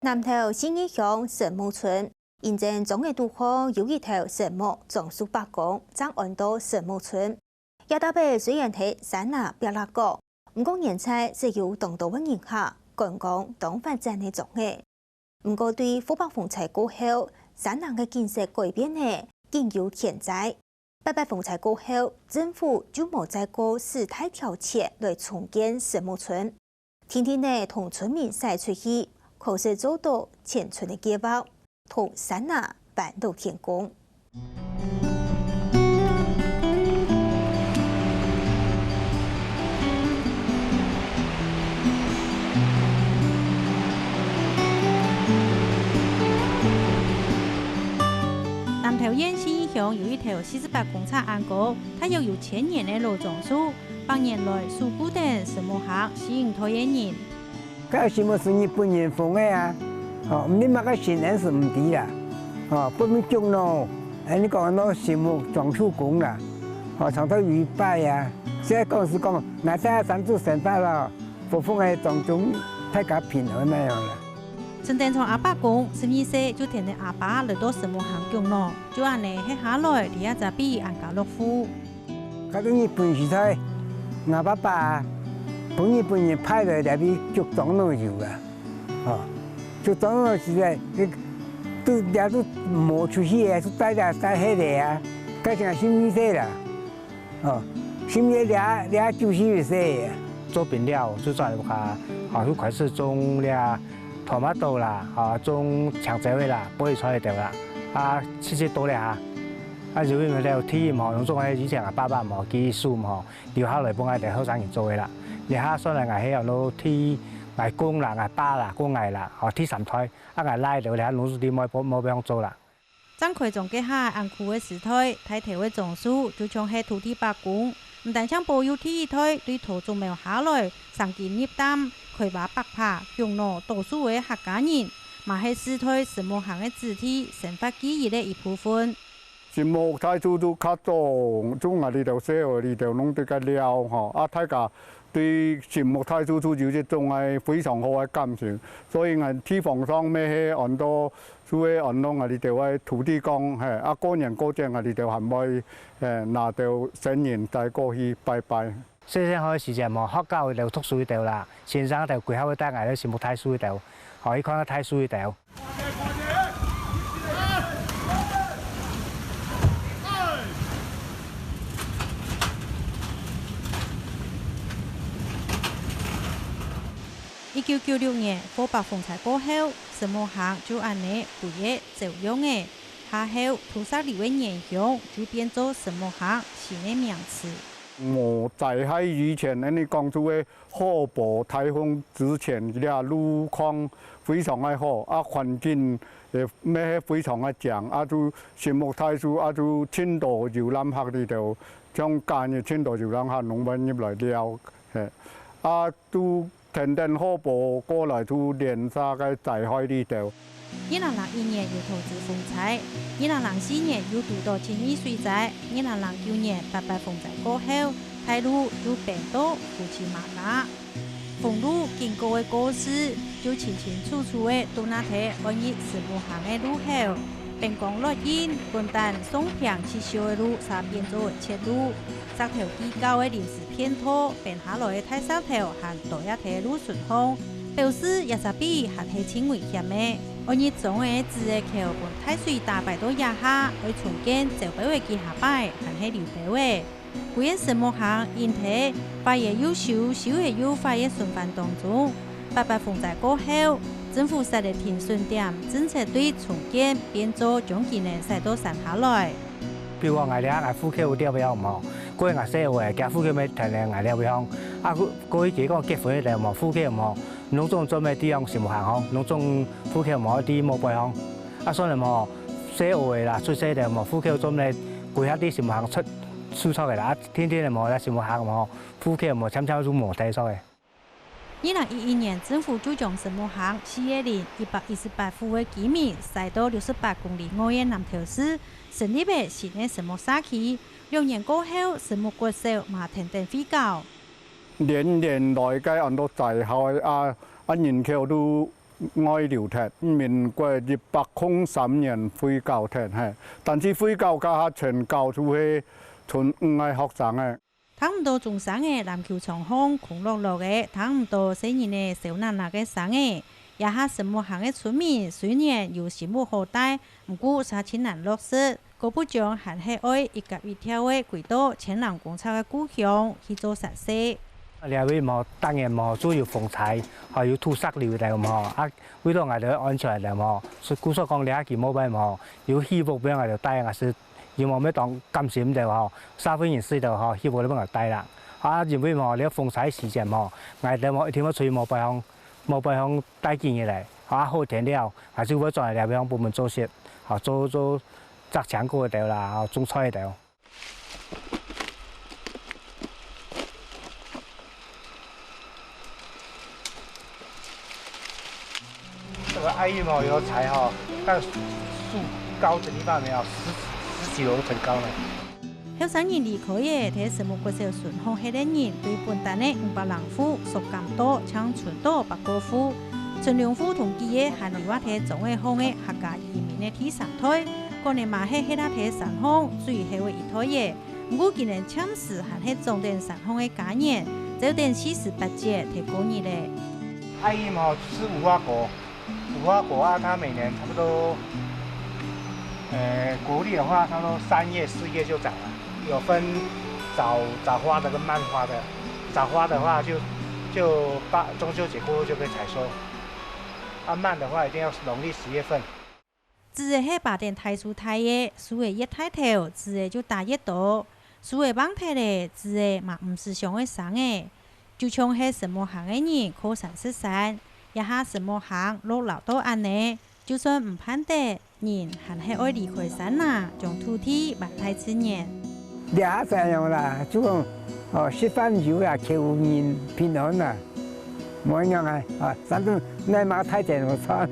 南投新义乡神木村，因正种的渡河有一头神木种数百公，将安到神木村。亚大伯虽然喺山那别拉高，不过现在是有动多的人下，观光当发展的种的。不过对湖北风灾过后，山那的建设改变呢，更有潜在。八八风灾过后，政府就冇再过时态条件来重建神木村，天天呢同村民晒出去。可是做到前村的计划，同山那办到天公。南投县新义乡有一条48公尺安高，它又有1000年的老樟树，百年来树固等什么行吸引讨厌人。嗰什么是日本人封的啊？哦，你买个新人是唔抵啦，哦，不能种咯。你讲那什么樟树公啦，哦，上头鱼摆呀。现在讲是讲，那现在山竹生大了，不封的樟树太加平衡那样啦。陈登从阿爸讲，12岁就听到阿爸来到什么行种咯，就安尼喺下来，第一只比安家乐福。嗰啲日本时代，我爸爸。本日本人派来那边竹桩都有啊，哦，竹桩那时代，都磨出去啊，都带起来啊，改成12岁啦，哦，12俩90岁。做饼料就做的话，就开始种俩토마토啦，种香蕉啦，不会出来掉啦，切切多俩，如果了天用种以前爸爸技术留下来帮我哋后生人做的啦。你下所以我希望攞ที่捱工啦、捱巴啦、工藝啦，ที่3台，捱拉到你下攞啲冇俾我做啦。張開種嘅下安酷嘅時代，睇頭嘅種樹就像係土地白工，唔但將保有地台對土種苗下來，上見葉擔，佢把白爬用攞多數嘅客家人，嘛係時代什麼行嘅肢體生活記憶嘅一部分。什麼態度都較多，種我哋就寫我哋就弄得個料大家。對樹木態度都有一種係非常好嘅感情，所以我地方上咩喺按到，所以按到我哋就係土地公過年過節我哋就係咪拿到新年帶過去拜拜。細細開始就學教就讀書掉啦，先生就攰口帶捱咗樹木態書掉，可以看態書掉。1996年湖北風災過後，什麼行就按呢不也走樣嘅，下後土石流嘅現象就變做什麼行新嘅名詞。我在喺以前，你講出嘅河伯颱風之前，啲路況非常嘅好，環境咩非常嘅正，就樹木態度，就青島遊覽客呢度將間嘅青島遊覽客農民入嚟了，都。天天河伯過來都連沙嘅在海呢度。2001年有投資風災，2004年有遇到千億水災，2009年八八風災過後，大陸就變到夫妻馬家。封路經過嘅故事，就清清楚楚嘅到那睇關於什麼行嘅路口，並講落煙、笨蛋、松平、氣象嘅路，才變做鐵路。石頭基高嘅臨時片土變下來嘅太石頭和多一條路順風，表示也是比還係輕危險嘅。我呢種嘅自嘅橋本太水大擺到下下，去重建就俾佢記下擺，還係留到嘅。古人什麼行因體發現優秀，小嘅優化嘅循環當中，八八風災過後，政府設立停損點，政策對重建變做將技能使到山下來。比如話我哋喺呼吸嗰啲比較唔好，嗰啲社會嘅呼吸咪停嚟我哋比較，嗰啲幾個結婚嘅冇呼吸唔好，農種做咩啲樣事冇行好，農種呼吸唔好啲冇背行，所以冇社會啦，出世就冇呼吸做咩，攰下啲事冇行出嘅啦，天天就冇啦，事冇行冇，呼吸冇參都冇睇所嘅。2011年，政府就將什麼行4年118戶嘅居民塞到68公里外嘅南投市，成立嘅新嘅什麼社區。2年過後，什麼國小嘛停停飛高。年來嘅按到在校人口都愛聊踢，民國103年恢教踢係，但是恢教家全教都係從愛學生嘅。睇唔到中生嘅籃球場空空落落嘅，睇唔到細年嘅小囡囡嘅生嘅，也下什麼行嘅村民雖然有心無好帶，唔過實千難落實。個部長還係愛一甲一條嘅軌道前南公廁嘅故鄉去做實施。兩位冇當然冇主要風采，還有土石流嚟冇，啊為咗我哋安全嚟冇，所以故所講兩件冇擺冇，有希望俾我哋帶啊是，要冇咩當金閃就嗬，三分人四就嗬，希望你幫我帶啦，啊認為冇你風采時間冇，我哋冇一天冇出去冇擺向帶件嘢嚟，啊好聽了，還是會在兩邊部門做事，啊做摘牆過掉啦，啊種菜掉。这个爱玉毛有柴哈，但树高的地方没有十几楼很高呢。後生人離開嘅，睇什麼個小順風係啲人對本地嘅500人戶屬咁多，搶存多8個戶，存兩戶同佢嘅係你話睇總嘅風嘅客家移民嘅第三胎，個年嘛係他睇三風，最係為一胎嘅，唔過今年搶時係總定三風嘅家人，就定48節睇過年咧。爱玉毛是無花果啊，它每年差不多，國曆的話，差不多3月4月就長了。有分早花的跟慢花的，早花的話就中秋節過後就可以採收，啊慢的話一定要農曆10月份。自嘅係8點太樹太嘅，樹嘅一太頭，自嘅就大一朵，樹嘅幫太咧，自嘅嘛唔是上嘅生嘅，就像係什麼行嘅人靠山食山，一下什麼行落樓都安呢，就算唔攀得，人還係愛離開山啦，將土地還太自然。俩這樣啦，就講食飯酒啊，求人平安啦，冇樣啊，反正你買太正我餐。